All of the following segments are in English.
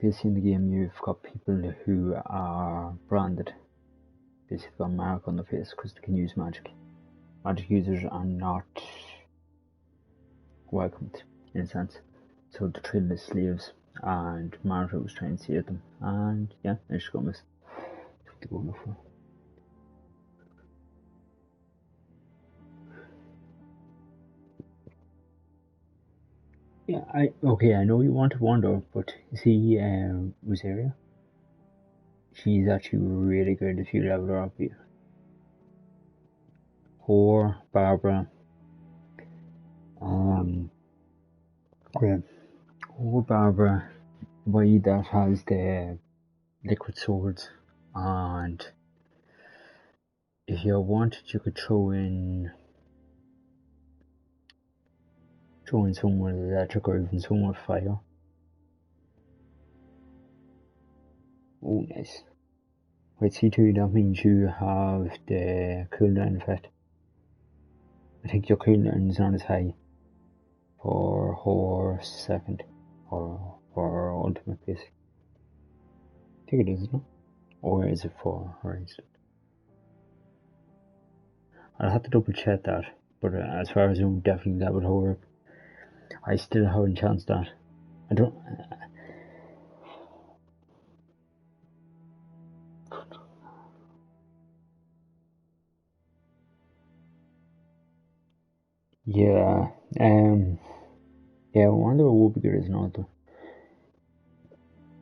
basically in the game you've got people who are branded, basically got a mark on their face because they can use magic. Magic users are not welcomed, in a sense. So they're treated as slaves, and Martha was trying to save them, and yeah, there she goes. What they're going for. Yeah, I know you want to wander, but you see, Rosaria, she's actually really good if you level her up here. Or Barbara, or Barbara, why that has the liquid swords, and if you wanted, you could throw in someone with electric or even someone with fire. Oh, nice. Wait, C2, that means you have the cooldown effect. I think your cooldown is not as high for her second, or for her ultimate, basically. I think it is, isn't it? Or is it for her instant? I'll have to double check that, but as far as I'm definitely that would hold up. I still haven't chanced that. I don't. Yeah, yeah, I wonder what would be good as not though.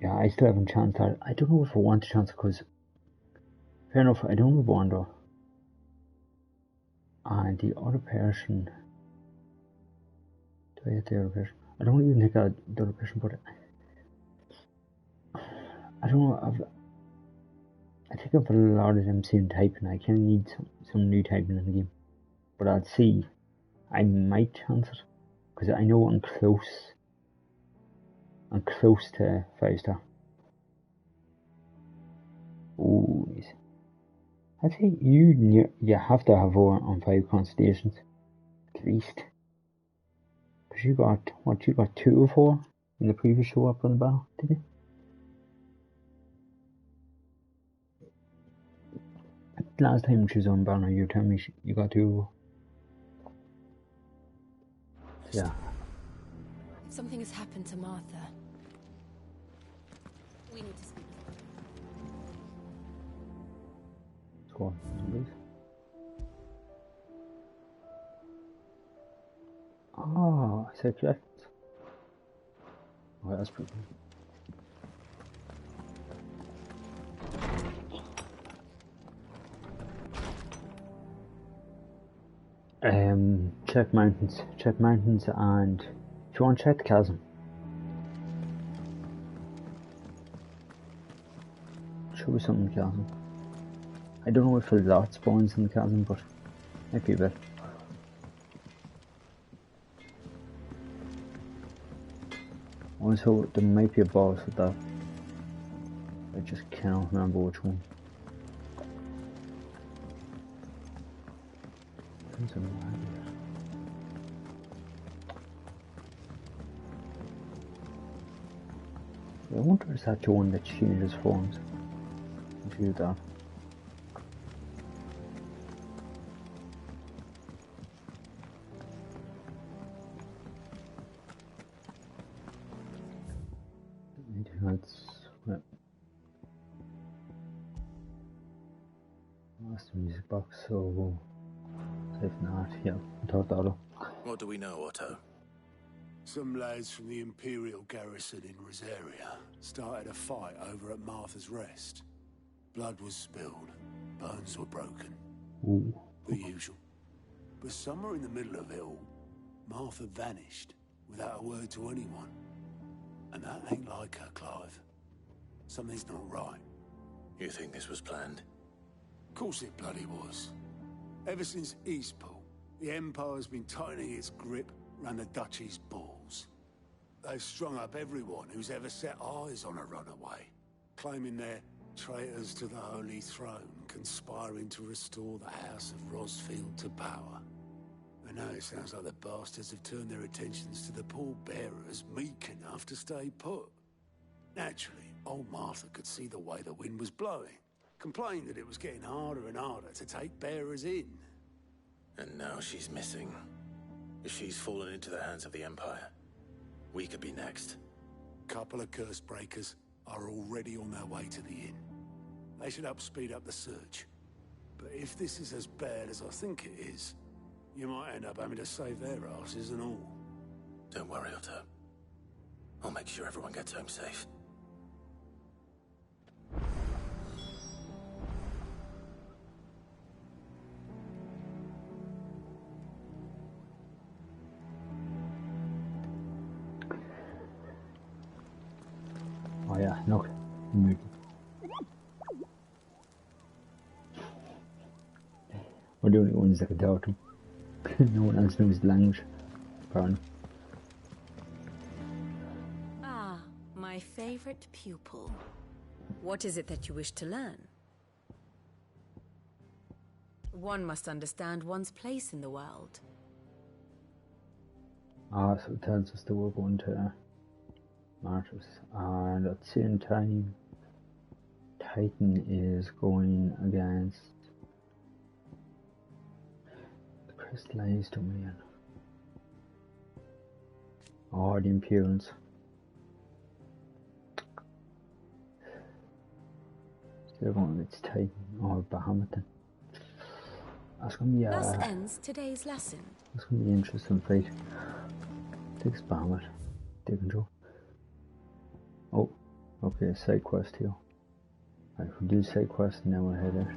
Yeah, I still haven't chanced that. I don't know if I want to chance it because, fair enough, I don't have Wander. And the other person. Do I get the other person? I don't even think I got the other person, but I don't know. I think I've a lot of them same typing. I kind of need some new typing in the game. But I'll see. I might chance it because I know I'm close. I'm close to 5-star. Ooh, nice. I think you have to have her on 5 constellations at least. Because you got 2 or 4 in the previous show up on the battle, didn't you? Last time she was on banner, you told me you got 2. Yeah. Something has happened to Martha. We need to speak. Score numbers. Oh, I said correct. Oh, that's pretty good. Check mountains, and if you want to check the chasm. Show something in the chasm. I don't know if a lot spawns in the chasm, but might be a bit. Also, there might be a boss with that. I just cannot remember which one. I wonder if that's the one that changes forms. Do that. That's the music box, so if not, yeah, talk Otto. What do we know, Otto? Some lads from the Imperial garrison in Rosaria started a fight over at Martha's Rest. Blood was spilled, bones were broken. Ooh. The usual. But somewhere in the middle of it all, Martha vanished without a word to anyone. And that ain't like her, Clive. Something's not right. You think this was planned? Of course it bloody was. Ever since Eastpool, the Empire's been tightening its grip around the Duchy's balls. They've strung up everyone who's ever set eyes on a runaway, claiming they're traitors to the Holy Throne, conspiring to restore the House of Rosfield to power. And now it sounds like the bastards have turned their attentions to the pallbearers meek enough to stay put. Naturally, old Martha could see the way the wind was blowing, complained that it was getting harder and harder to take bearers in. And now she's missing. If she's fallen into the hands of the Empire, we could be next. Couple of curse breakers are already on their way to the inn. They should help speed up the search. But if this is as bad as I think it is, you might end up having to save their asses and all. Don't worry, Otto. I'll make sure everyone gets home safe. Oh ja, nog muur. We're the only ones that can talk to him. No one else knows the language, apparently. Ah, my favorite pupil. What is it that you wish to learn? One must understand one's place in the world. Ah, so it tells us that we're going to Martyrs, and at the same time, Titan is going against the crystallized domain. Or the Imperials. So they're going against Titan or Bahamut then. That's going to be Thus ends today's lesson. that's going to be an interesting fight. Takes Bahamut. Take control. Oh, okay, side quest here. Right, we'll do side quest and then we'll head out.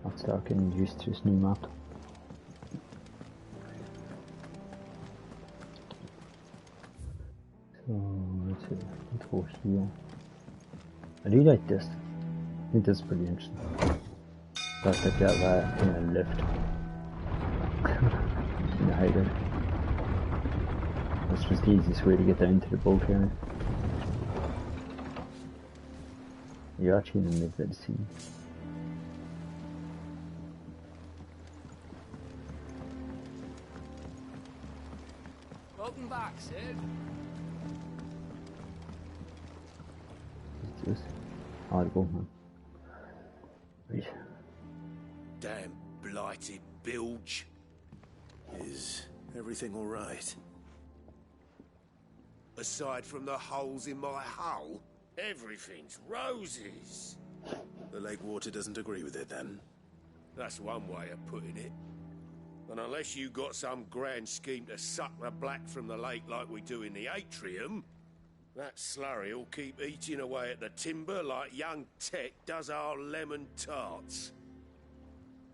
I'll start getting used to this new map. So, let's see, let's go here. I do like this. I think this is pretty interesting. Got like that in a lift. In the hideout. That's just the easiest way to get down to the boat area. You're actually in the middle of the sea. Welcome back, Sid. What's this? I'll go, man. Right. Damn blighted bilge. Is everything all right? Aside from the holes in my hull, everything's roses. The lake water doesn't agree with it then? That's one way of putting it. And unless you got some grand scheme to suck the black from the lake like we do in the atrium, that slurry'll keep eating away at the timber like young Tech does our lemon tarts.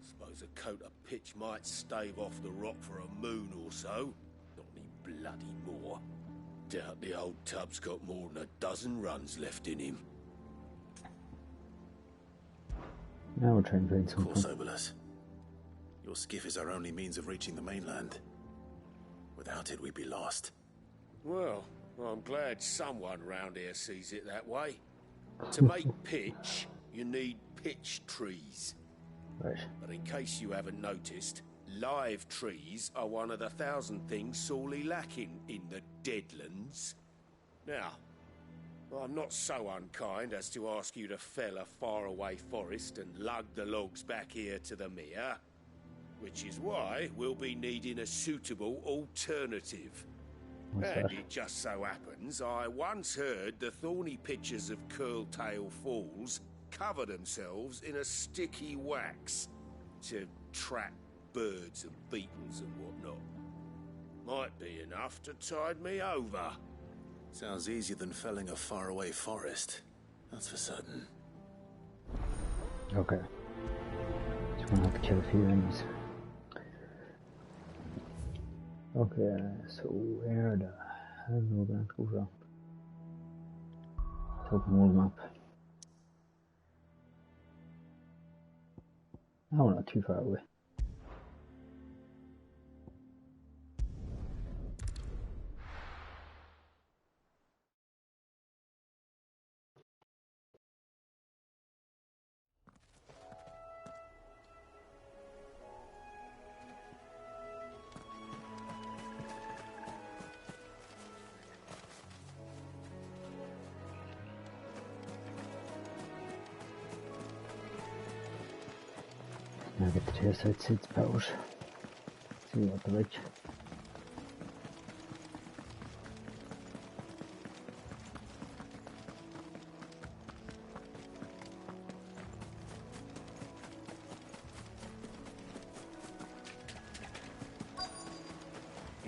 Suppose a coat of pitch might stave off the rock for a moon or so. Not any bloody more. Doubt the old tub's got more than a dozen runs left in him. Now we'll try and find Of course, something. Obolus. Your skiff is our only means of reaching the mainland. Without it, we'd be lost. Well, I'm glad someone round here sees it that way. To make pitch, you need pitch trees. Right. But in case you haven't noticed, live trees are one of the 1,000 things sorely lacking in the Deadlands. Now, I'm not so unkind as to ask you to fell a faraway forest and lug the logs back here to the mere, which is why we'll be needing a suitable alternative. What's And that? it just so happens I once heard the thorny pitchers of Curltail Falls cover themselves in a sticky wax to trap birds and beetles and whatnot. Might be enough to tide me over. Sounds easier than felling a faraway forest. That's for certain. Okay. Just gonna have to kill a few enemies. Okay, so where the hell are we going to go from? Let's open world map. Oh, we're not too far away. Now get the taste out Sid's pouch. See what the like.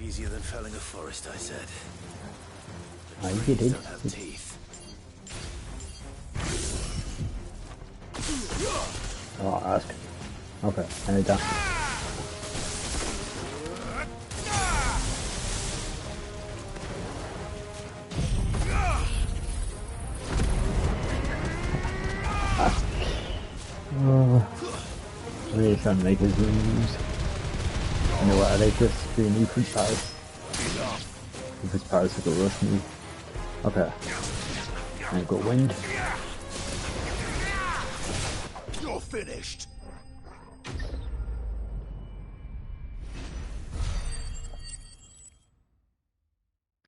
Easier than felling a forest, I said. Ah, you did. Don't have teeth. Oh, ask. Okay, and it's done. Oh, really trying to make his moves. You know what, I like this being Ethan's powers. Ethan's powers like a rush move. Okay. And got wind. You're finished.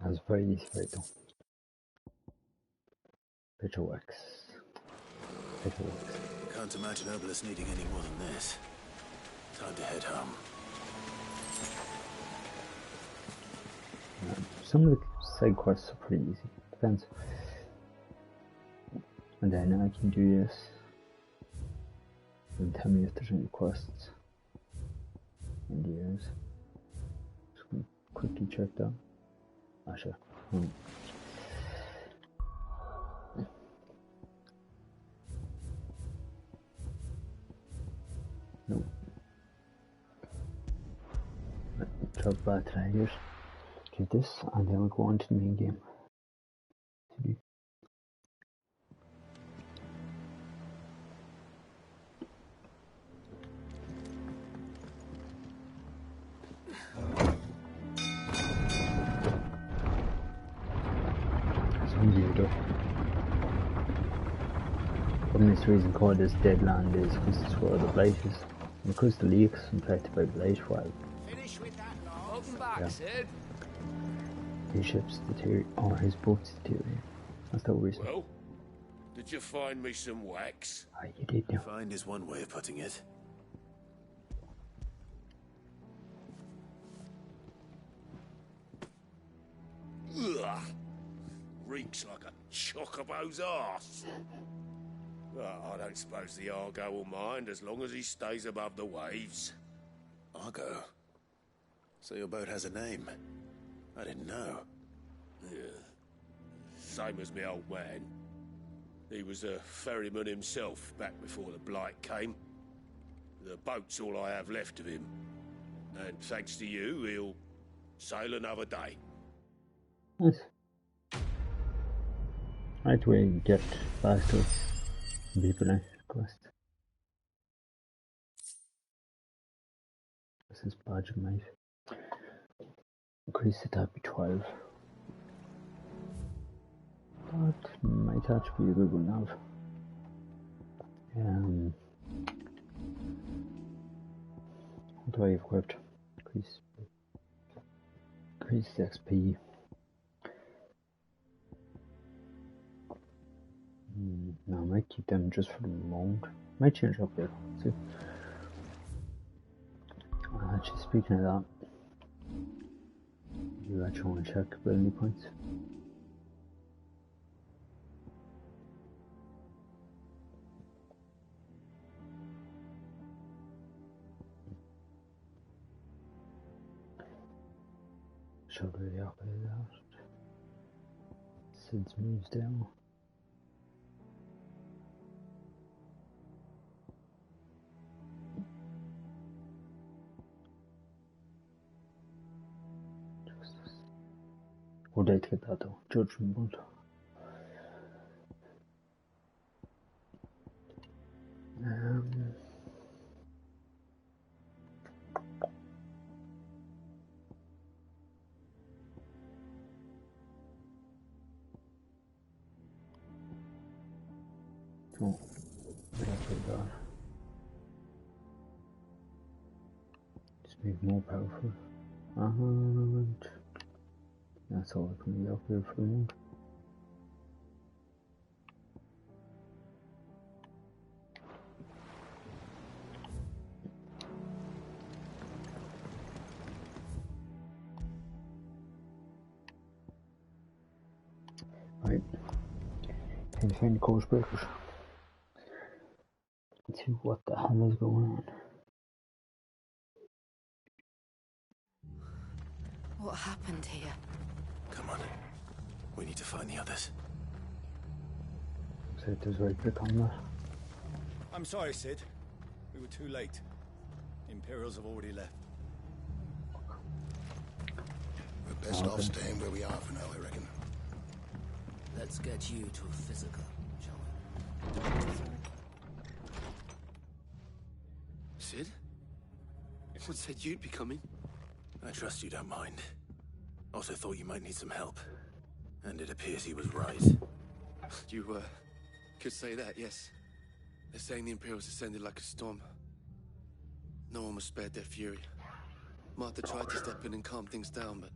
That was very easy fight though. Picture wax. Picture wax. Can't imagine Obelisk needing any more than this. Time to head home. Some of the side quests are pretty easy. Depends. And then I can do this. And tell me if there's any quests. And yes. Just gonna quickly check that. Ah, sure. No. Drop back to here. Do this, and then we'll go on to the main game. Some weirdo. One of this reason called this dead land is because it's where the blight is. And because the leaks infected by blight, while Finish with that, welcome back, Sid. his ships deteriorate, or his boats deteriorate. That's the reason. Well, did you find me some wax? Ah, you did now. Find is one way of putting it. Ugh. Reeks like a chocobo's arse. Well, I don't suppose the Argo will mind as long as he stays above the waves. Argo? So your boat has a name? I didn't know. Yeah. Same as me old man. He was a ferryman himself back before the blight came. The boat's all I have left of him. And thanks to you, he'll sail another day. Nice. Right, we get back to people in quest. This is badge of knife. Increase the attack by 12. That might actually be a good one now. What do I have equipped? Increase the XP. No, I might keep them just for the moment. Might change up there. Let's see. Actually, speaking of that, you actually want to check ability points. Should really upgrade that. Sid's moves down. What did I get that though? Judgment. Oh, what did I get that? Just make more powerful. And that's all I can be up here for the moment. Alright. Time to find the course breakers. Let's see what the hell is going on. What happened here? Come on. We need to find the others. Looks like there's right click on that. I'm sorry, Sid. We were too late. Imperials have already left. We're best off staying where we are for now, I reckon. Let's get you to a physical, shall we? Sid? Everyone said you'd be coming. I trust you don't mind. Also thought you might need some help. And it appears he was right. You, could say that, yes. They're saying the Imperials descended like a storm. No one was spared their fury. Martha tried to step in and calm things down, but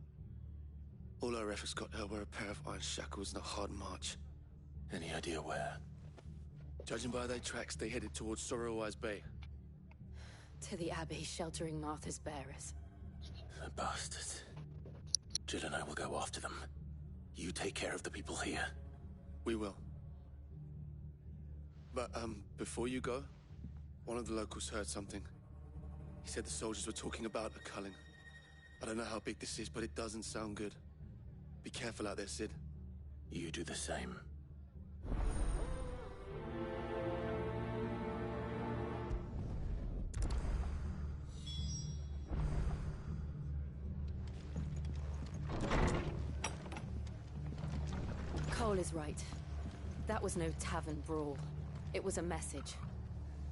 all our efforts got her were a pair of iron shackles and a hard march. Any idea where? Judging by their tracks, they headed towards Sorrowwise Bay. To the Abbey sheltering Martha's bearers. The bastards. Jill and I will go after them. You take care of the people here. We will. But, before you go, one of the locals heard something. He said the soldiers were talking about a culling. I don't know how big this is, but it doesn't sound good. Be careful out there, Sid. You do the same. Cole is right. That was no tavern brawl. It was a message.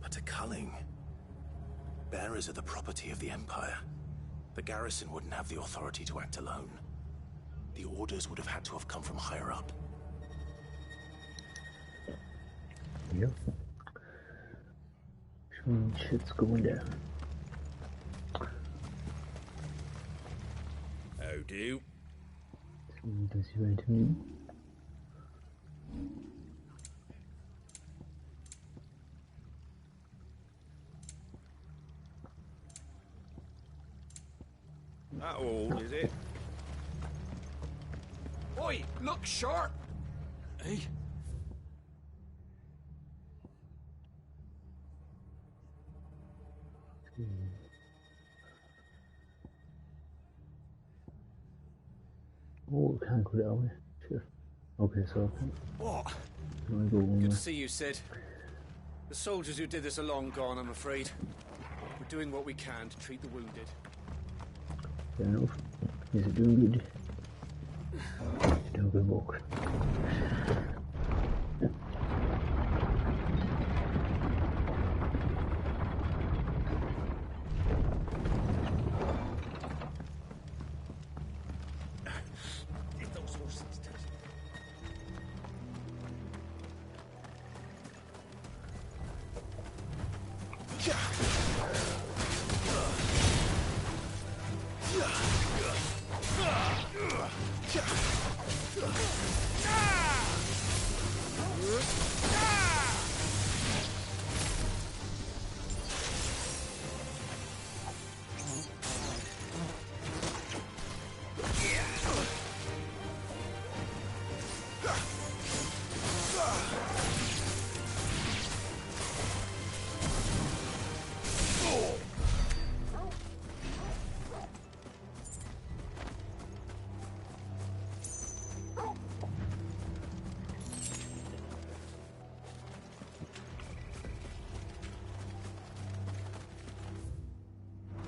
But a culling? Bearers are the property of the Empire. The garrison wouldn't have the authority to act alone. The orders would have had to have come from higher up. Yep. Some shit's going down. How do? Someone does you right to me. That all, is it? Oi, look sharp! Eh? Oh, we can't go that way. Sure. Okay, so What? can I go one Good way? to see you, Sid. The soldiers who did this are long gone, I'm afraid. We're doing what we can to treat the wounded. Fair enough. Is it doing good? Doing good work. If those horses did.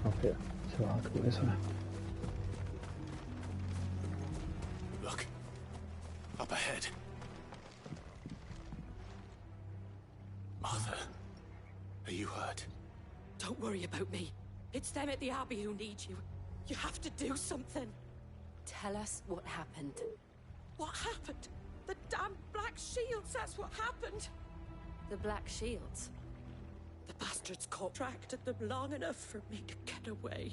Okay, so I'll go this way. Look. Up ahead. Martha. Are you hurt? Don't worry about me. It's them at the Abbey who need you. You have to do something. Tell us what happened. What happened? The damn Black Shields, that's what happened. The Black Shields? The bastards contracted them long enough for me to get away.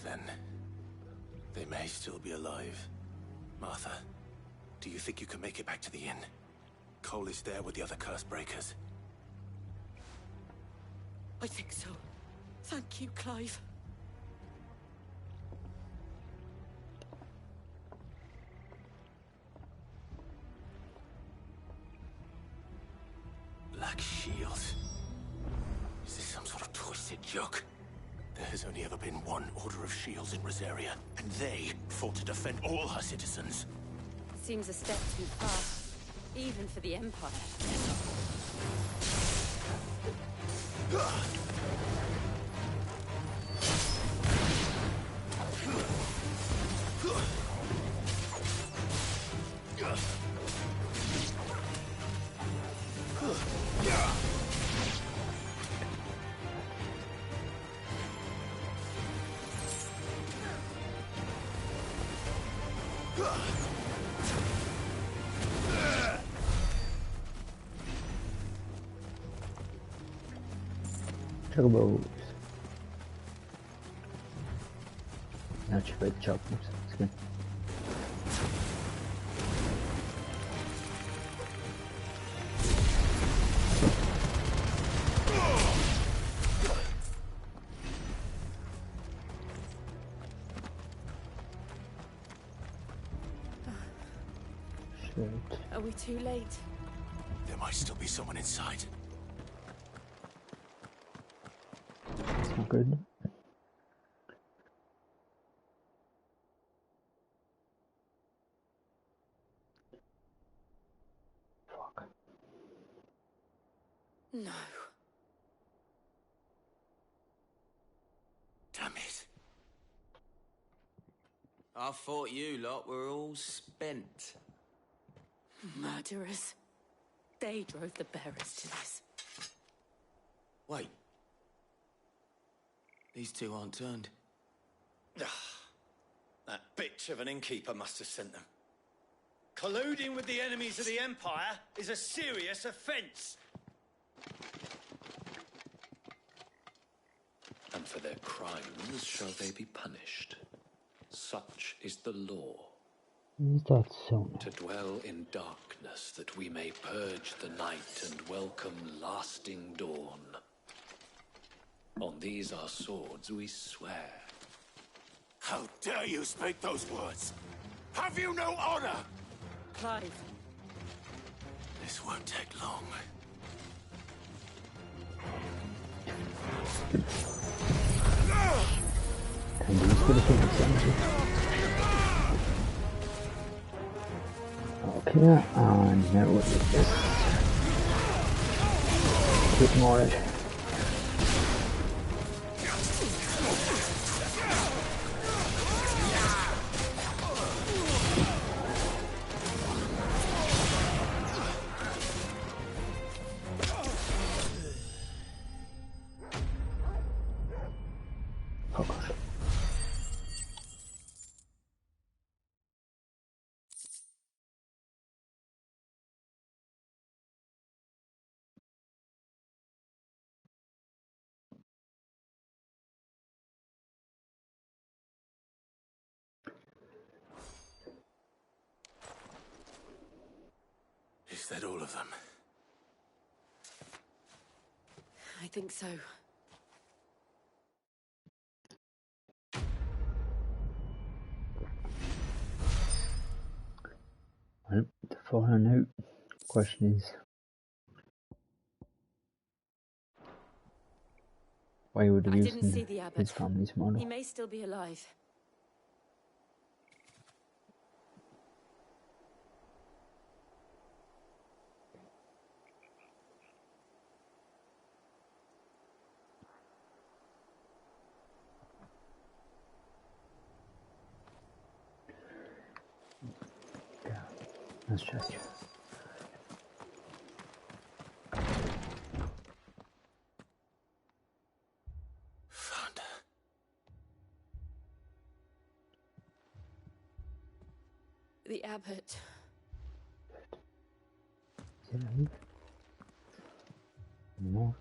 Then, they may still be alive. Martha, do you think you can make it back to the inn? Cole is there with the other curse breakers. I think so. Thank you, Clive. joke. There has only ever been one Order of Shields in Rosaria, and they fought to defend all her citizens. Seems a step too far, even for the Empire. Turbos. Not sure about choppers. It's good. Shit. Are we too late? There might still be someone inside. It's not good. Fuck. No. Damn it. I thought you lot were all spent. Murderers. They drove the bearers to this. Wait. These two aren't turned. That bitch of an innkeeper must have sent them. Colluding with the enemies of the Empire is a serious offence. And for their crimes shall they be punished. Such is the law. Is that so nice? To dwell in darkness, that we may purge the night and welcome lasting dawn. On these our swords we swear. How dare you speak those words? Have you no honor? Clive. This won't take long. Can you just get a thing Okay, and now what is this? Keep more it. Is that all of them? I think so. Well, the following out question is, why would he I use didn't see the abbot. his family's model? He may still be alive. Yeah, let's check. Found her. The abbot. Is he alive? No.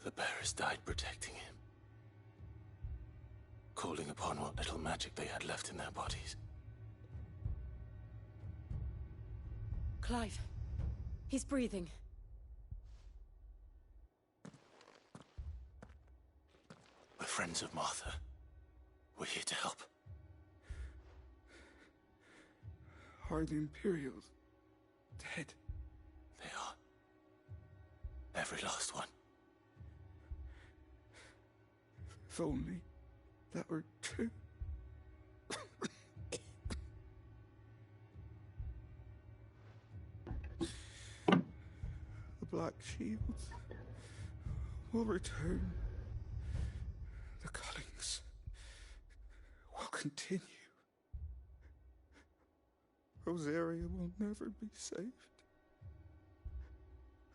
The bearers died protecting him. Calling upon what little magic they had left in their bodies. Clive. He's breathing. We're friends of Martha. We're here to help. Are the Imperials Dead. They are. Every last one. If only that were true. The Black Shields will return. The cullings will continue. Rosaria will never be saved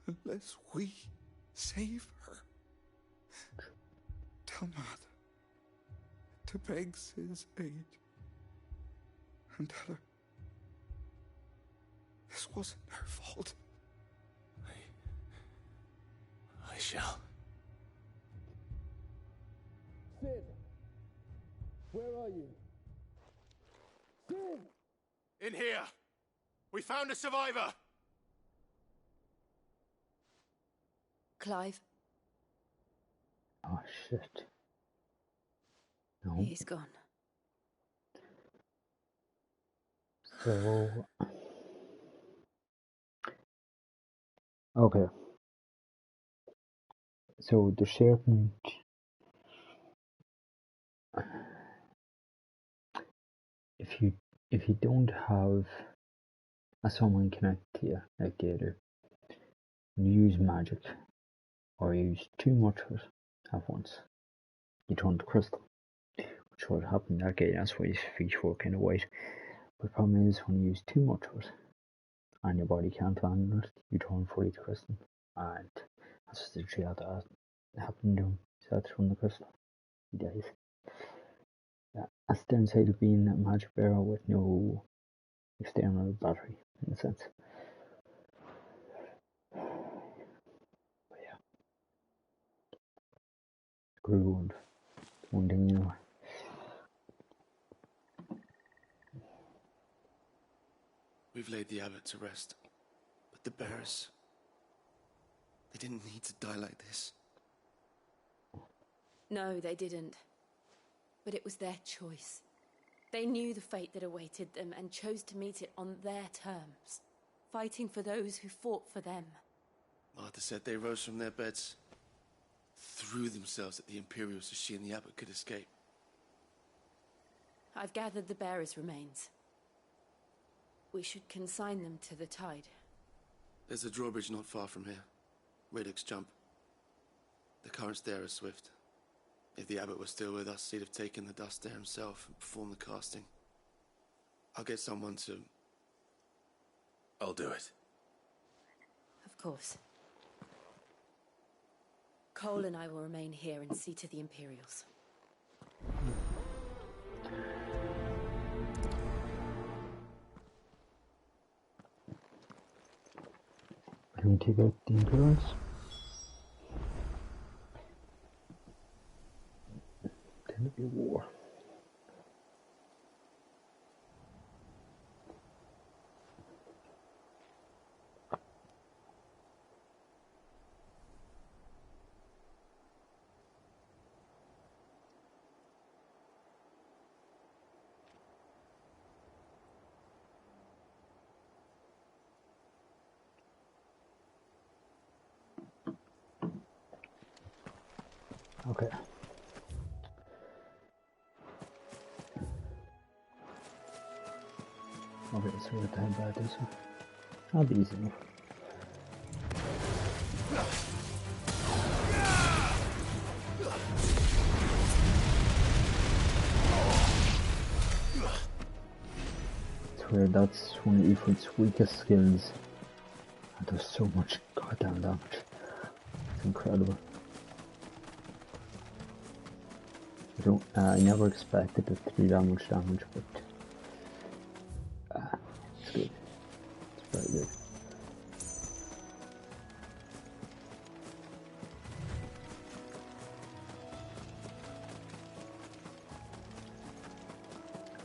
unless we save her. Tell Martha to beg Sid's aid and tell her this wasn't her fault. I shall. Sid! Where are you? Sid! In here! We found a survivor! Clive? Oh shit. No. He's gone. So... Okay. So the serpent... If you don't have someone connect to you like they do, and you use magic, or use too much of it at once, you turn to crystal. Which is what happened that day, that's why his feet were kind of white. But the problem is, when you use too much of it, and your body can't handle it, you turn fully to crystal. And that's just literally how that happened to him. So that's from the crystal. He dies. Yeah, that's the downside of being a magic bearer with no external battery, in a sense. But yeah. Screw one thing, you know. We've laid the abbot to rest, but the bearers, they didn't need to die like this. No, they didn't. But it was their choice. They knew the fate that awaited them and chose to meet it on their terms, fighting for those who fought for them. Martha said they rose from their beds, threw themselves at the Imperials so she and the abbot could escape. I've gathered the bearers' remains. We should consign them to the tide. There's a drawbridge not far from here. Radix Jump. The currents there are swift. If the abbot was still with us, he'd have taken the dust there himself and performed the casting. I'll get someone to... I'll do it. Of course. Cole and I will remain here and see to the Imperials. Can we take out the Imperials? Then it'll be war. Okay. Okay, so we're gonna head back this one. That'll be easy enough. It's weird, that's one of Ifrit's weakest skills. It does so much goddamn damage. It's incredible. I never expected it to do that much damage, but it's good. It's very good.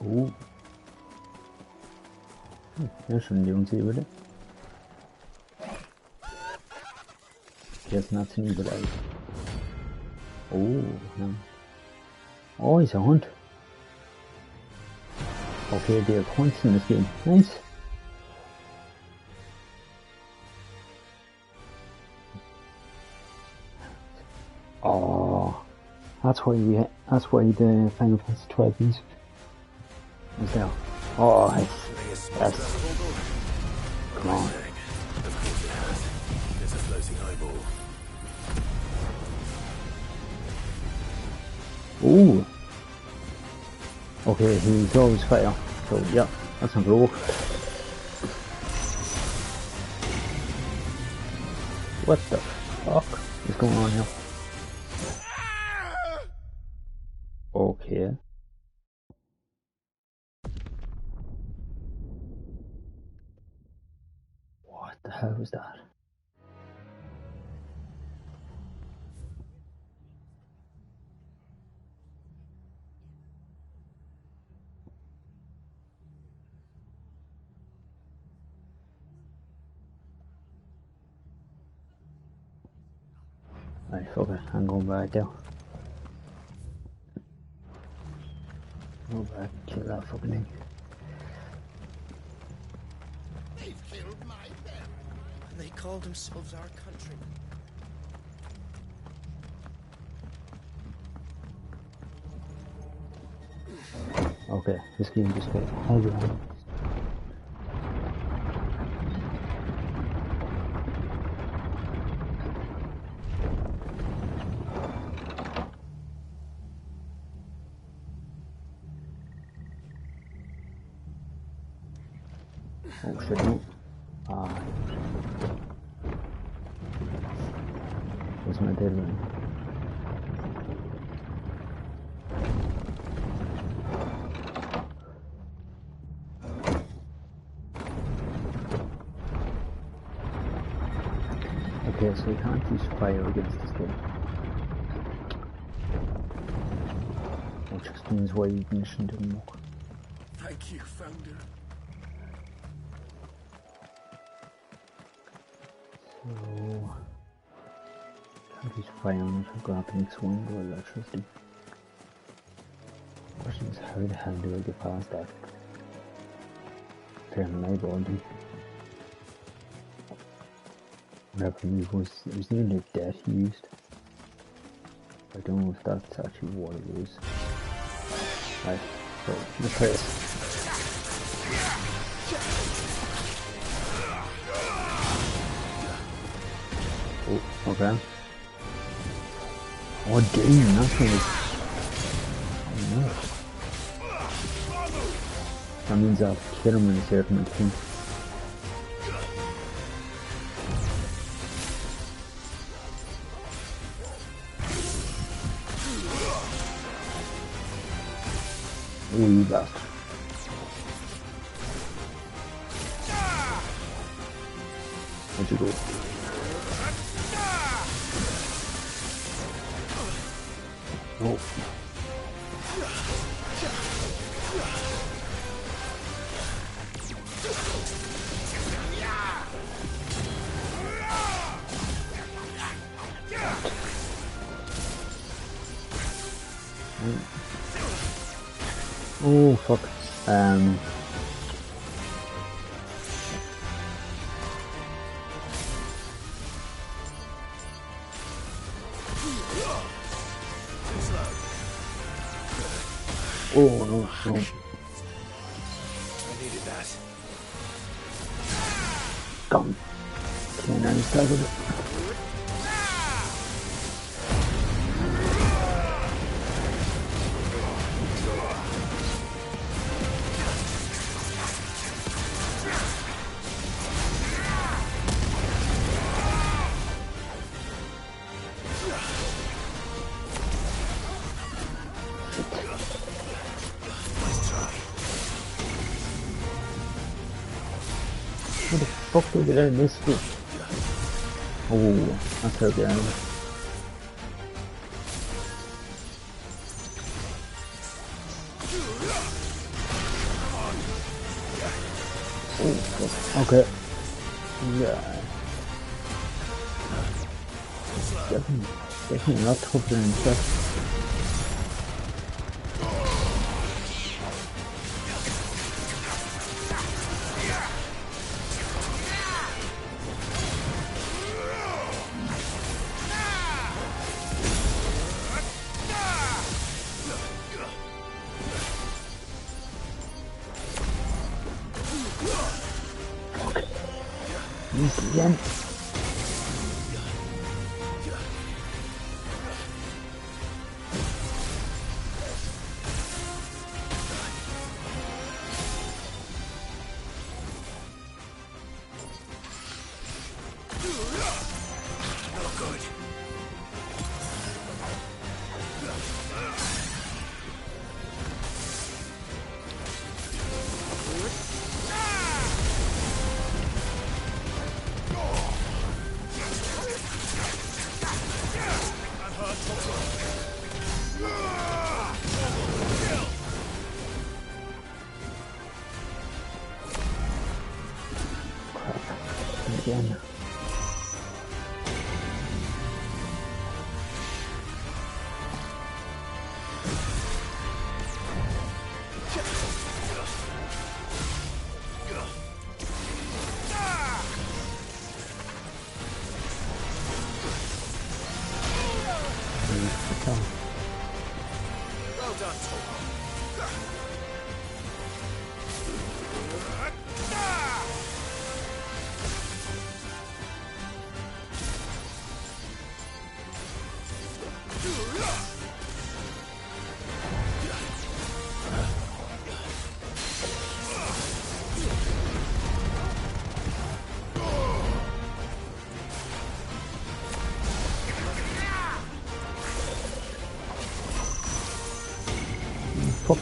Ooh. There's some Jonesy with it. Guess not an evil eye. Oh, no. Oh, he's a hunt. Okay, they have hunts in this game. Nice. That's why the Final Fantasy 12 is there. Oh, yes. Come on. There's a floating eyeball. Ooh. Okay, he throws fire. So yeah, that's not gonna work. What the fuck is going on here? Okay. What the hell was that? Right, fuck it, I'm going back there. Go back, kill that fucking thing. They've killed my men. And they call themselves our countrymen. Okay, this game just got heavy on. Oh shit, no. Where's my dead man? Okay, so we can't use fire against this game. Which explains why ignition didn't work. Thank you, Founder. So... can't use fire on it, I've got to mix wind or electricity. The question is, how the hell do I get past that? Turn my body. Whatever move was, it was nearly death he used. I don't know if that's actually what it is. Right, so let's try this. Oh, okay. Oh damn, that's nice. Oh no. That means I'll kill him in a certain amount of things. Oh, you bastard. Where'd you go? Oh. Oh fuck. Oh no, no. I needed that. Come. Can I start with it? What the fuck did I miss it? Oh, that's how good I am. Oh, fuck. Okay. Yeah. Definitely not tougher than stuff. Again. Again. Well done,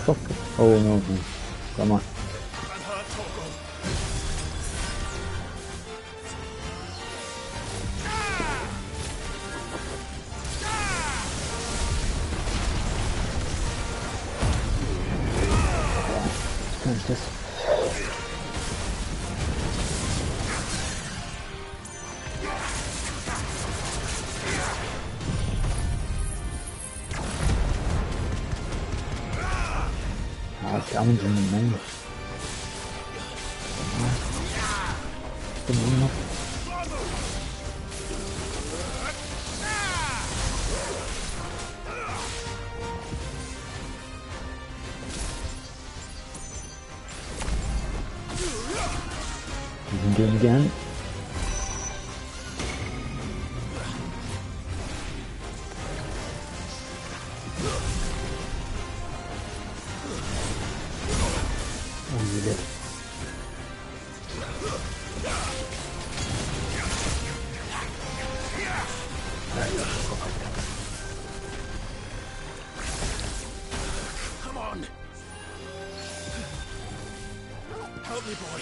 Fuck. Oh no. Come on. Let's finish this. Damaging the main. You can do it again. Come on! Help me, boy!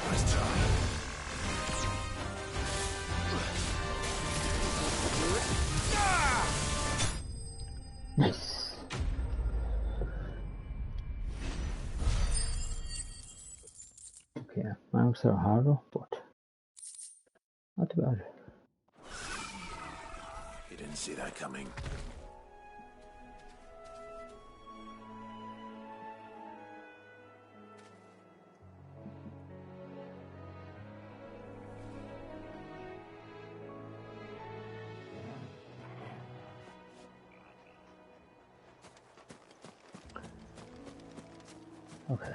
Nice try. Nice. Okay, mouse are harder, but not too bad. You didn't see that coming. Okay.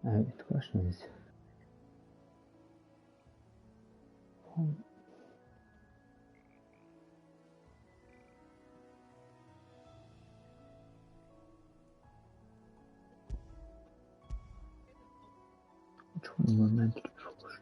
The question is, which one am I meant to do first?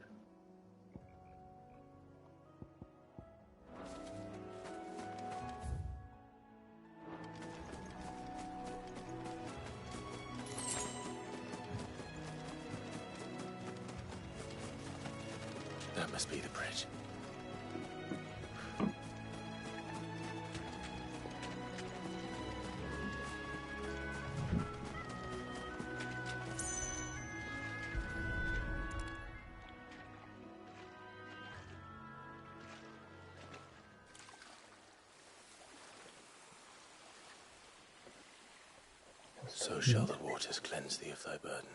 That must be the bridge. So shall the waters cleanse thee of thy burden,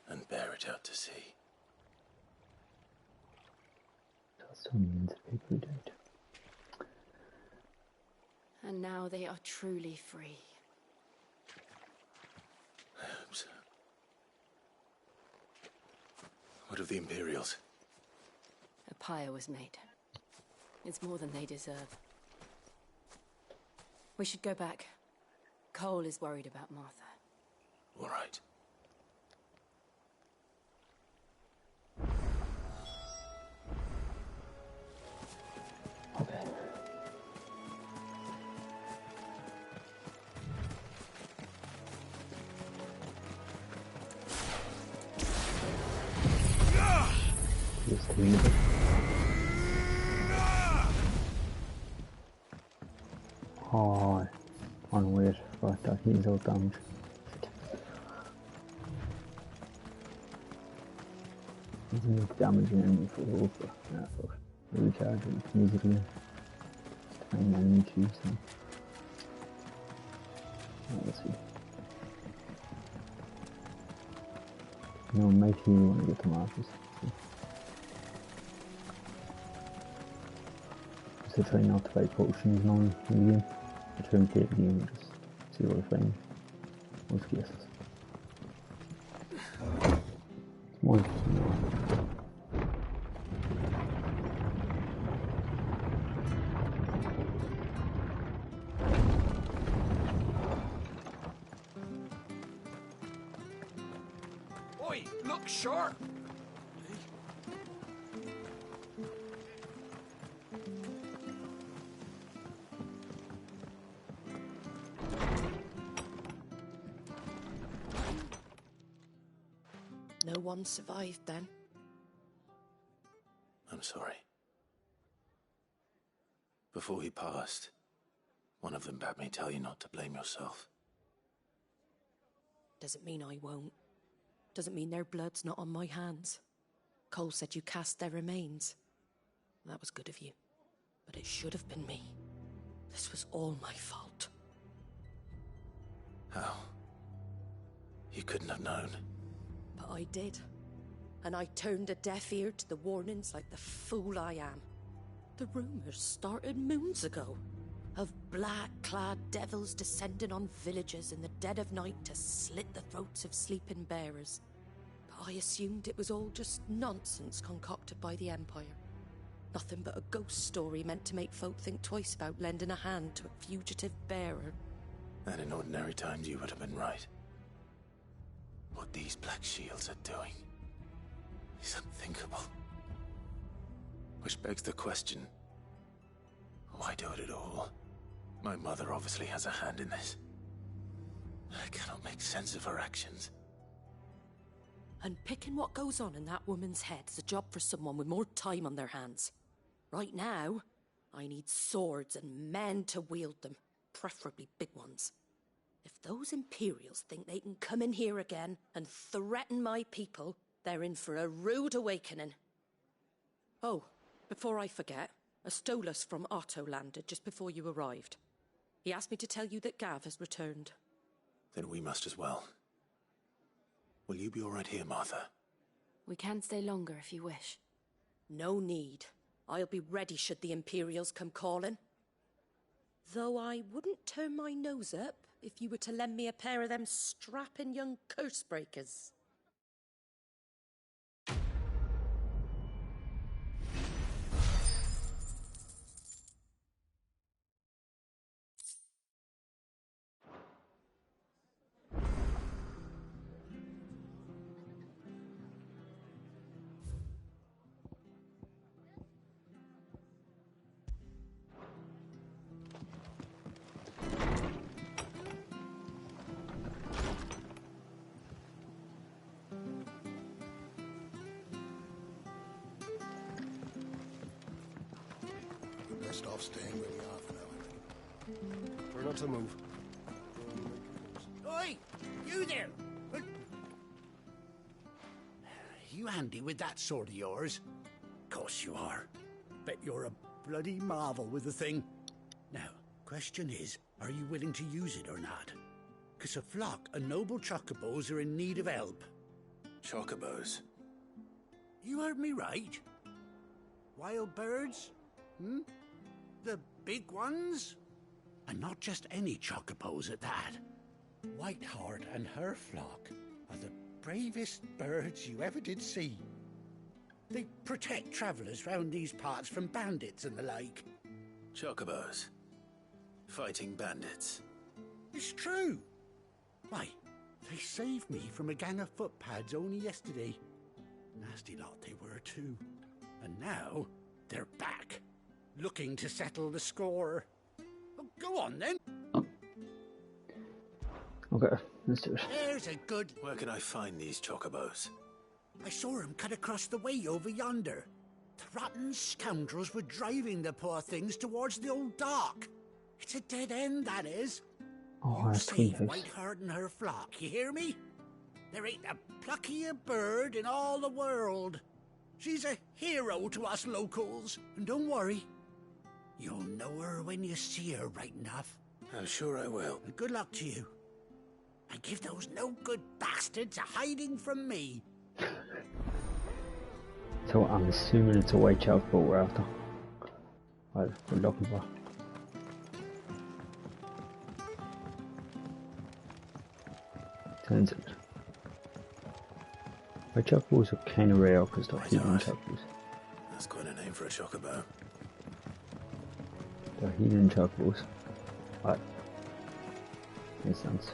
and bear it out to sea. That's some means people did. And now they are truly free. I hope so. What of the Imperials? A pyre was made. It's more than they deserve. We should go back. Cole is worried about Martha. All right. Okay. Just a minute. Oh, unweird. Right, that he's all damage. He's enough damage in enemy for the over. Yeah, fuck. Recharge it musically. Tiny enemy tubes. Let's see. No, make you want to get the markers. So try not to buy potions non medium. I try and play the game and just see what I find. Most cases. It's more interesting now. Oi, look sharp! No one survived then. I'm sorry. Before he passed, one of them bade me tell you not to blame yourself. Doesn't mean I won't. Doesn't mean their blood's not on my hands. Cole said you cast their remains. That was good of you. But it should have been me. This was all my fault. How? You couldn't have known. But I did. And I turned a deaf ear to the warnings like the fool I am. The rumours started moons ago. Of black-clad devils descending on villages in the dead of night to slit the throats of sleeping bearers. But I assumed it was all just nonsense concocted by the Empire. Nothing but a ghost story meant to make folk think twice about lending a hand to a fugitive bearer. And in ordinary times you would have been right. What these Black Shields are doing is unthinkable. Which begs the question, why do it at all? My mother obviously has a hand in this. I cannot make sense of her actions. Unpicking what goes on in that woman's head is a job for someone with more time on their hands. Right now, I need swords and men to wield them, preferably big ones. If those Imperials think they can come in here again and threaten my people, they're in for a rude awakening. Oh, before I forget, a Stolas from Otto landed just before you arrived. He asked me to tell you that Gav has returned. Then we must as well. Will you be all right here, Martha? We can stay longer if you wish. No need. I'll be ready should the Imperials come calling. Though I wouldn't turn my nose up if you were to lend me a pair of them strapping young curse breakers. Best off staying where we are for now, I reckon. We're not to move. Oi! You there! You handy with that sword of yours? Course you are. Bet you're a bloody marvel with the thing. Now, question is, are you willing to use it or not? 'Cause a flock of noble chocobos are in need of help. Chocobos? You heard me right. Wild birds? Hmm? The big ones? And not just any chocobos at that. Whiteheart and her flock are the bravest birds you ever did see. They protect travellers round these parts from bandits and the like. Chocobos. Fighting bandits. It's true. Why, they saved me from a gang of footpads only yesterday. Nasty lot they were too. And now, they're back, looking to settle the score. Well, go on then. Okay, let's do it. There's a good... Where can I find these chocobos? I saw him cut across the way over yonder. The rotten scoundrels were driving the poor things towards the old dock. It's a dead end, that is. Oh, You that's save Twin Whiteheart and her flock, you hear me? There ain't a pluckier bird in all the world. She's a hero to us locals. And don't worry, you'll know her when you see her right enough. I'm sure I will. And good luck to you. And give those no-good bastards a hiding from me. So I'm assuming it's a white chocobo we're after. Well, we're looking for. Turns it. White chocobos are kind of rare because they're healing chocobos. That's quite a name for a chocobo. They're healing chocobos. Right. Makes sense.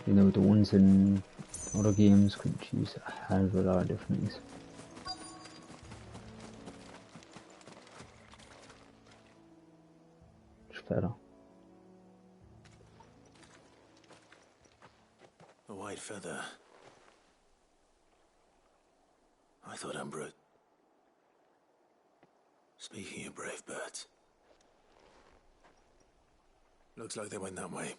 You know, the ones in other games could use a hell of a lot of different things. Just feather. A white feather. I thought Umbra... Speaking of brave birds. Looks like they went that way.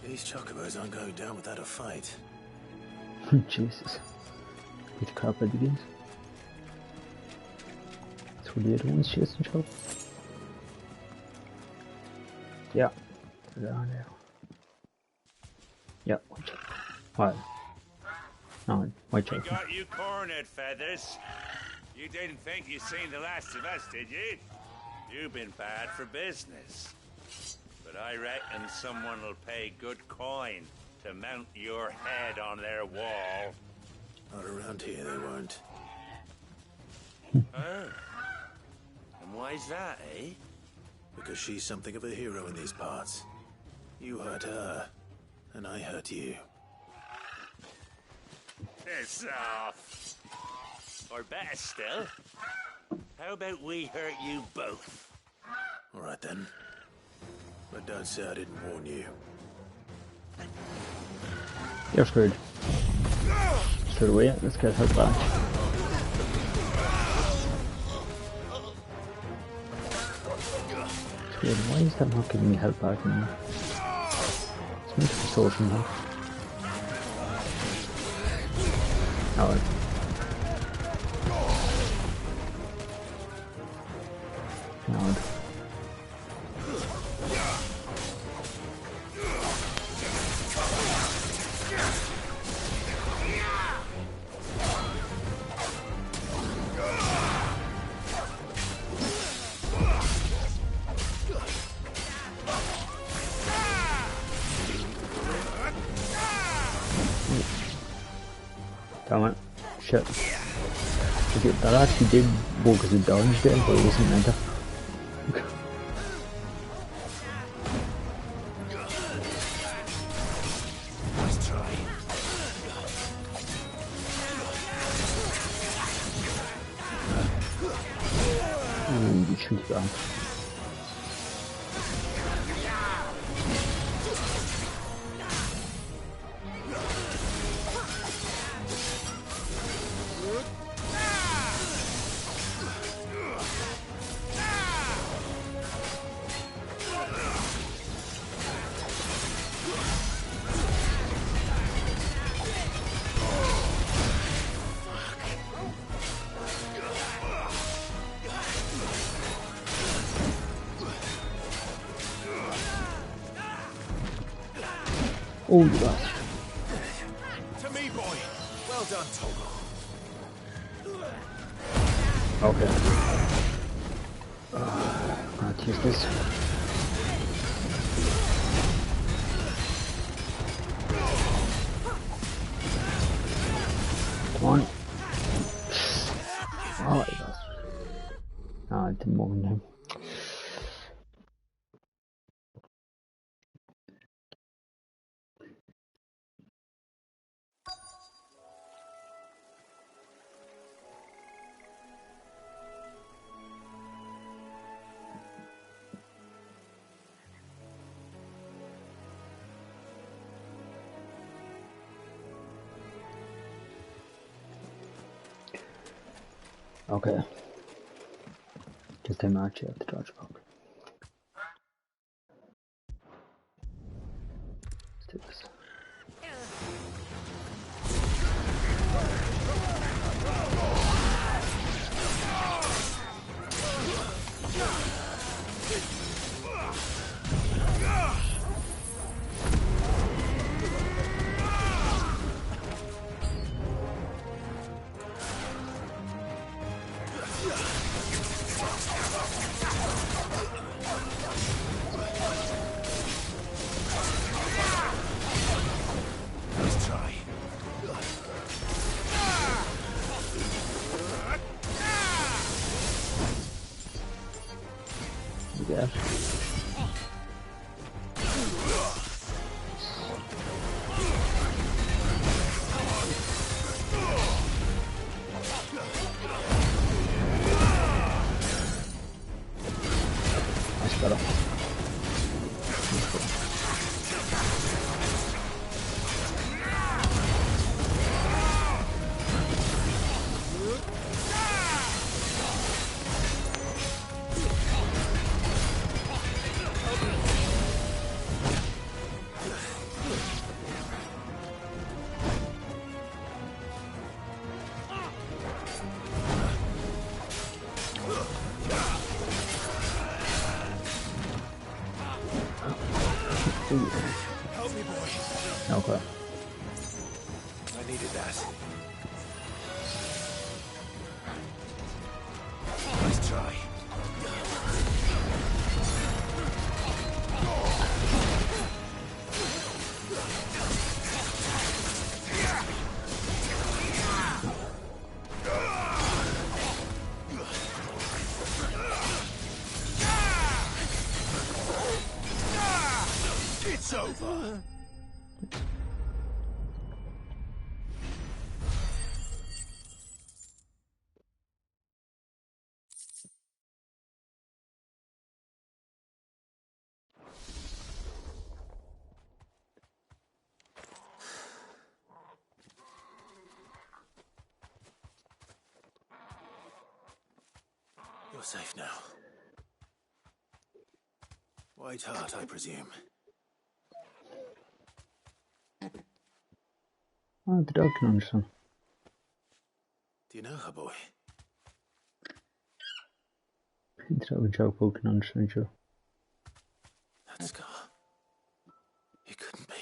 These chocobos aren't going down without a fight. Jesus. With the carpet begins. So the other ones chasing each other. Yeah. There now. Yeah, white chocobo. Right. No, white chocobo. We got you cornered, Feathers. You didn't think you'd seen the last of us, did you? You've been bad for business. But I reckon someone will pay good coin to mount your head on their wall. Not around here, they won't. Oh. And why's that, eh? Because she's something of a hero in these parts. You hurt her, and I hurt you. Piss off. Or better still, how about we hurt you both? All right then. But don't say I didn't warn you. You're screwed. Straight away, let's get her back. It's weird, why is that not giving me health back anymore? It's meant to be sword from her. Oh, God. Damn it. Shit. Okay, that actually did work as a dodge there, but it wasn't meant to. Nice try. You should be gone. Oh, you got. To me, boy. Well done, Togo. Okay. I'll use this. Come on. Oh, you got. Ah, I didn't want him. Okay. Just a match at the dodge box. Let's do this. Let's try. Yeah. That's better. Help me, boy. Okay. I needed that. Let's try. It's over. You're safe now. White Hart, I presume. Oh, the dog can understand. Do you know her, boy? The dog and Joe can understand you. That scar. It couldn't be.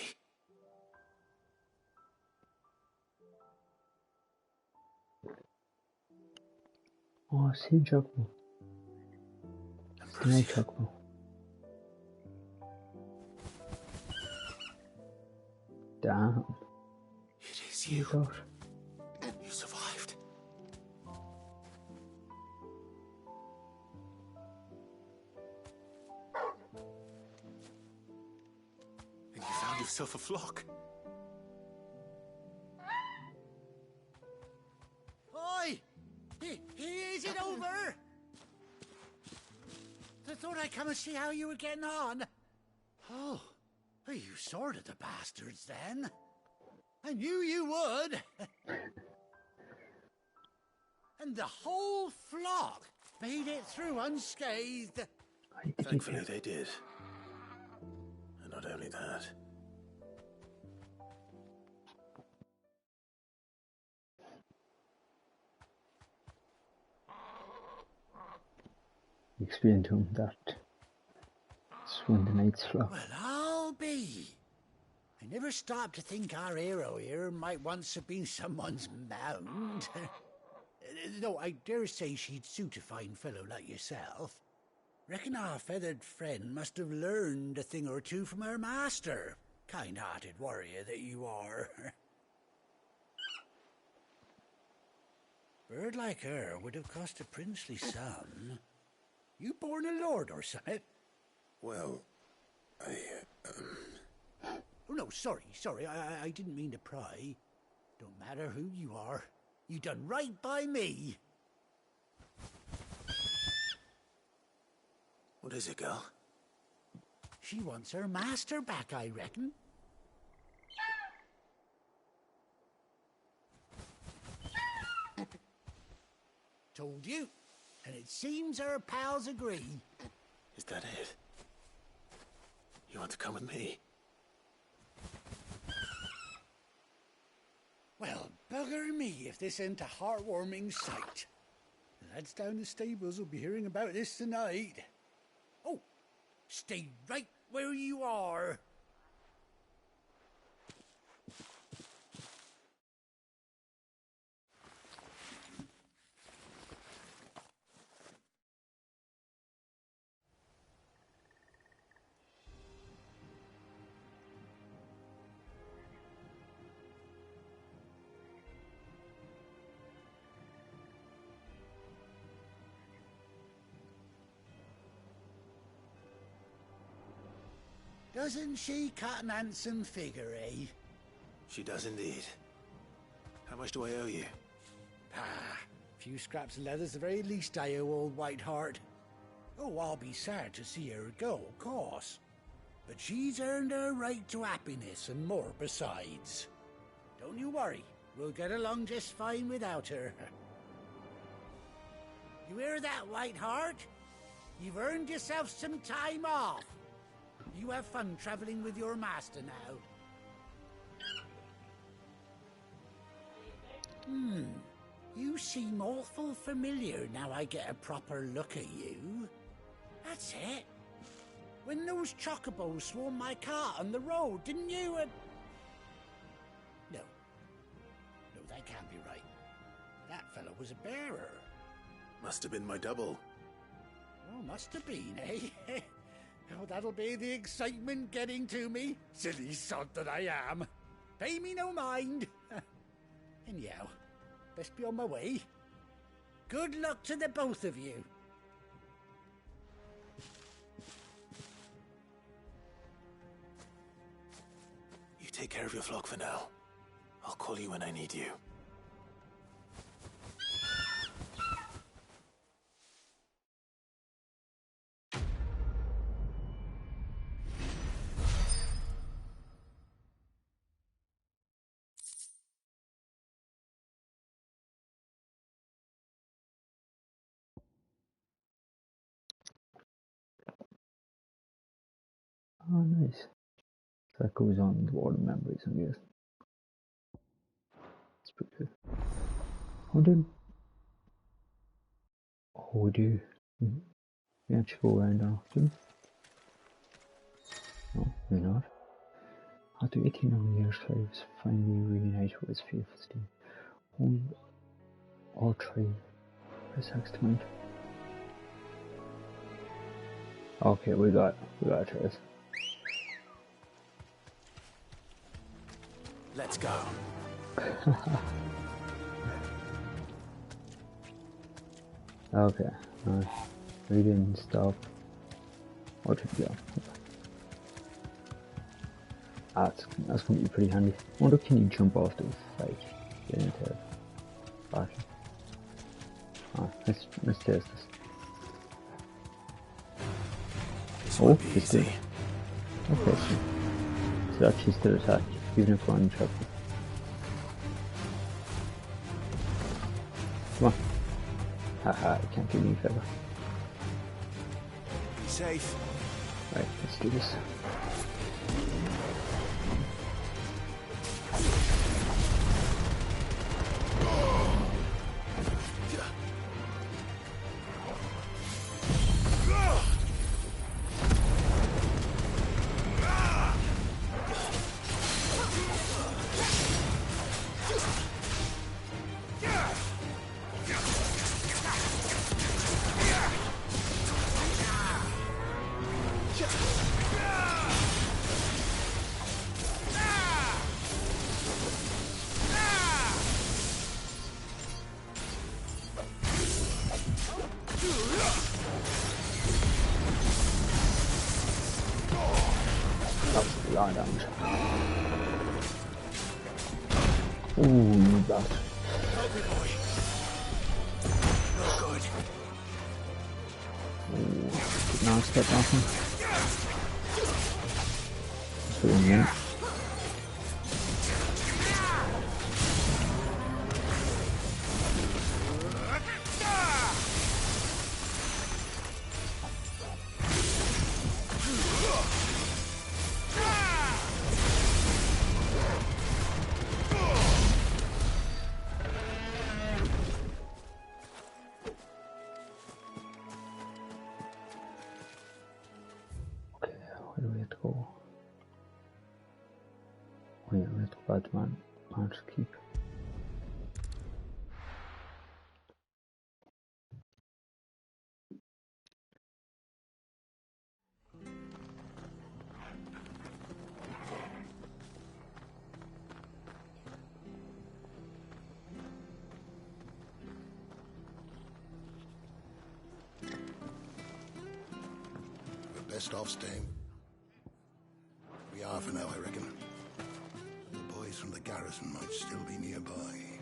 Oh, I see Chocobo. Night Chocobo. Damn. It is you. God. You survived. And you found yourself a flock. Oi! Is it over? I thought I'd come and see how you were getting on. Oh, well, you sorted the bastards then. I knew you would. And the whole flock made it through unscathed. Thankfully they did. And not only that. Explain to him that it's when the night's flock. Well, I'll be. I never ever stop to think our hero here might once have been someone's mount? Though I dare say she'd suit a fine fellow like yourself. Reckon our feathered friend must have learned a thing or two from her master. Kind-hearted warrior that you are. Bird like her would have cost a princely sum. You born a lord or something? Well, Oh, no, sorry. I didn't mean to pry. Don't matter who you are. You done right by me. What is it, girl? She wants her master back, I reckon. Told you. And it seems her pals agree. Is that it? You want to come with me? Well, bugger me if this ain't a heartwarming sight. The lads down the stables will be hearing about this tonight. Oh, stay right where you are. Doesn't she cut an handsome figure, eh? She does indeed. How much do I owe you? Ah, a few scraps of leather's the very least I owe old Whiteheart. Oh, I'll be sad to see her go, of course. But she's earned her right to happiness and more besides. Don't you worry, we'll get along just fine without her. You hear that, Whiteheart? You've earned yourself some time off. You have fun traveling with your master now. You seem awful familiar now I get a proper look at you. That's it. When those chocobos swarmed my cart on the road, didn't you? No, that can't be right. That fellow was a bearer. Must have been my double. Oh, must have been, eh? Oh, that'll be the excitement getting to me. Silly sod that I am. Pay me no mind. Anyhow, best be on my way. Good luck to the both of you. You take care of your flock for now. I'll call you when I need you. Oh, nice. So that goes on the water memories, I guess. It's pretty good. We do. We actually go around after. No, we're not. After 18 long years, tribes finally reunited with its faithful steam. All three. Press X to mind. Okay, we got a choice. Let's go. Okay, we didn't stop. Or to go. That's gonna be pretty handy. I wonder, can you jump off this, like, get into battle? Let's test this. Oh, it's good. Okay, so actually still attack, even if we're on track. Come on. Haha, I can't give me a favor. Be safe. Right, let's do this. a lot of damage. Ooh, you bastard. Help me, boy. No good. Ooh, now step off him. That's what we need. Where do we have to go? Oh yeah, we have to go back to Man's Keep. We're best off staying. We are for now, I reckon. The boys from the garrison might still be nearby.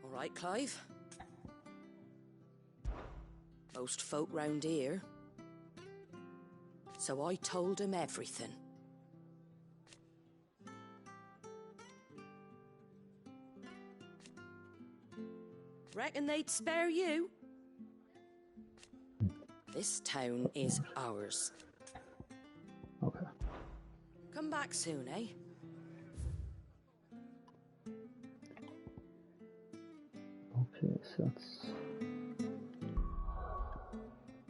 All right, Clive. Most folk round here. So I told him everything. Reckon they'd spare you? This town is ours. Okay. Come back soon, eh? Okay, so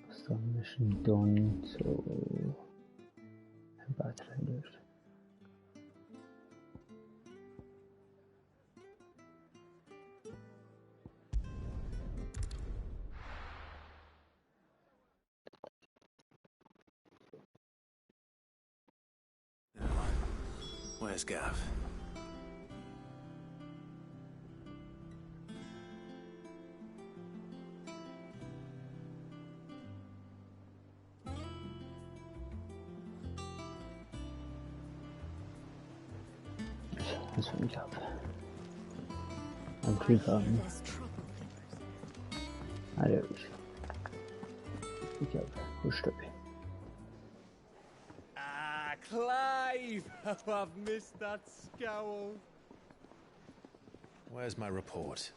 that's the mission done, so head back to the left. Where's Gav? That's what we got. I'm too calm. Adios. We got pushed up. Ah, Clive! How I've missed that scowl. Where's my report?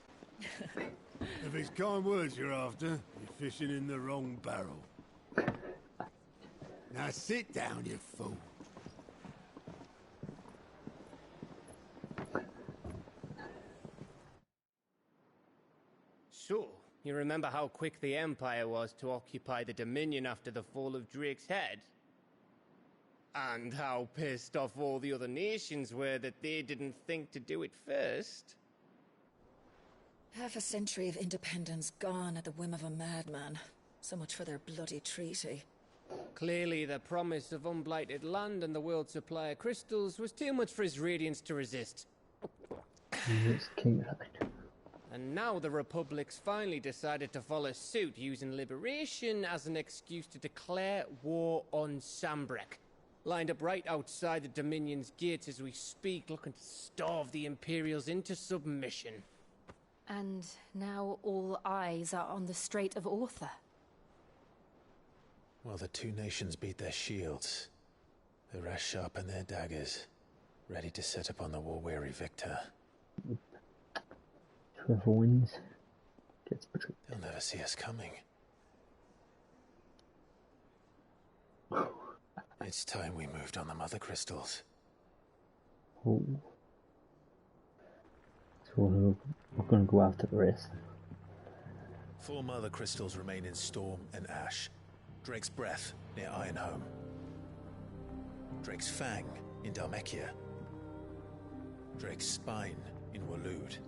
If it's kind words you're after, you're fishing in the wrong barrel. Now sit down, you fool. So, you remember how quick the Empire was to occupy the Dominion after the fall of Drake's head? And how pissed off all the other nations were that they didn't think to do it first? Half a century of independence gone at the whim of a madman. So much for their bloody treaty. Clearly, the promise of unblighted land and the world's supply of crystals was too much for his radiance to resist. He's king of it. And now the Republic's finally decided to follow suit, using liberation as an excuse to declare war on Sambrek. Lined up right outside the Dominion's gates as we speak, looking to starve the Imperials into submission. And now all eyes are on the Strait of Author. Well, the two nations beat their shields. The rest sharpen their daggers, ready to set upon the war-weary victor. Whoever wins gets betrayed. They'll never see us coming. It's time we moved on the mother crystals. Oh. So we're going to go after the rest. 4 mother crystals remain in Storm and Ash. Drake's Breath near Ironhome. Drake's Fang in Dhalmekia. Drake's Spine in Waloed.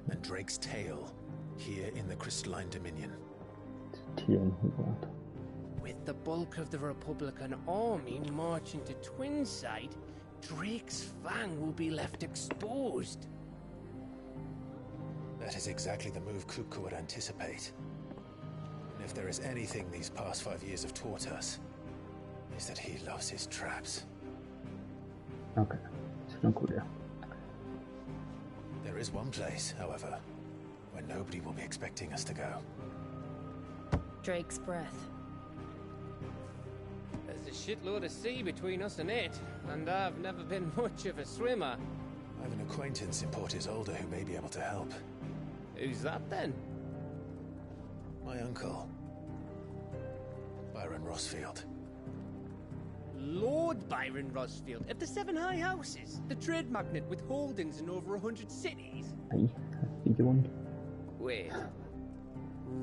And Drake's Tail here in the Crystalline Dominion. With the bulk of the Republican army marching to Twinside, Drake's Fang will be left exposed. That is exactly the move Kupka would anticipate. And if there is anything these past 5 years have taught us, is that he loves his traps. Okay, sono curioso. There is one place, however, where nobody will be expecting us to go. Drake's breath. There's a shitload of sea between us and it, and I've never been much of a swimmer. I have an acquaintance in Port Isolde who may be able to help. Who's that then? My uncle, Byron Rossfield. Lord Byron Rossfield of the Seven High Houses, the trade magnate with holdings in over 100 cities. Hey, you one? Wait,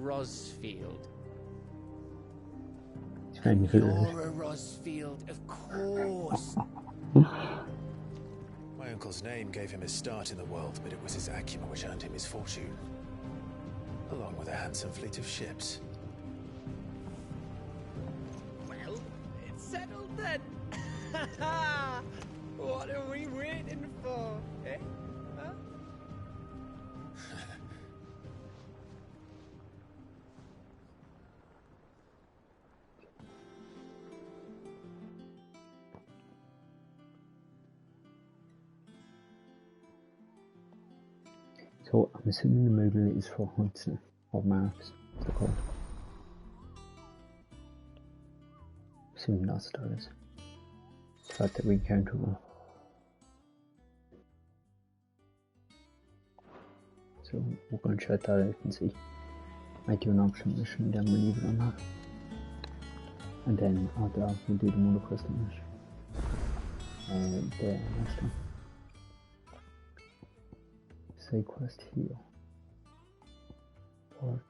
Rossfield. You're a Rossfield, of course. My uncle's name gave him his start in the world, but it was his acumen which earned him his fortune, along with a handsome fleet of ships. Well, it's settled then. What are we waiting for, eh? Huh? So I'm assuming the movement is for Hudson or Marks, what's it called? Assuming that's what it is. The fact that we encounter one. So we're going to check that out and see. Might do an option mission, then we'll leave it on that. And then after that we'll do the mother quest mission. The next time. Say quest here. Port.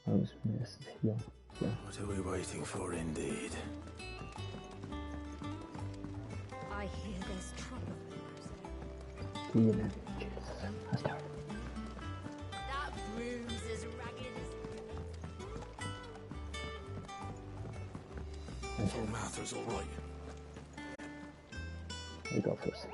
I was missed here. Yeah. What are we waiting for, indeed? I hear there's trouble. DNA. Jesus. That's terrible. That broom's as ragged as... Full Mather's all right. We go first.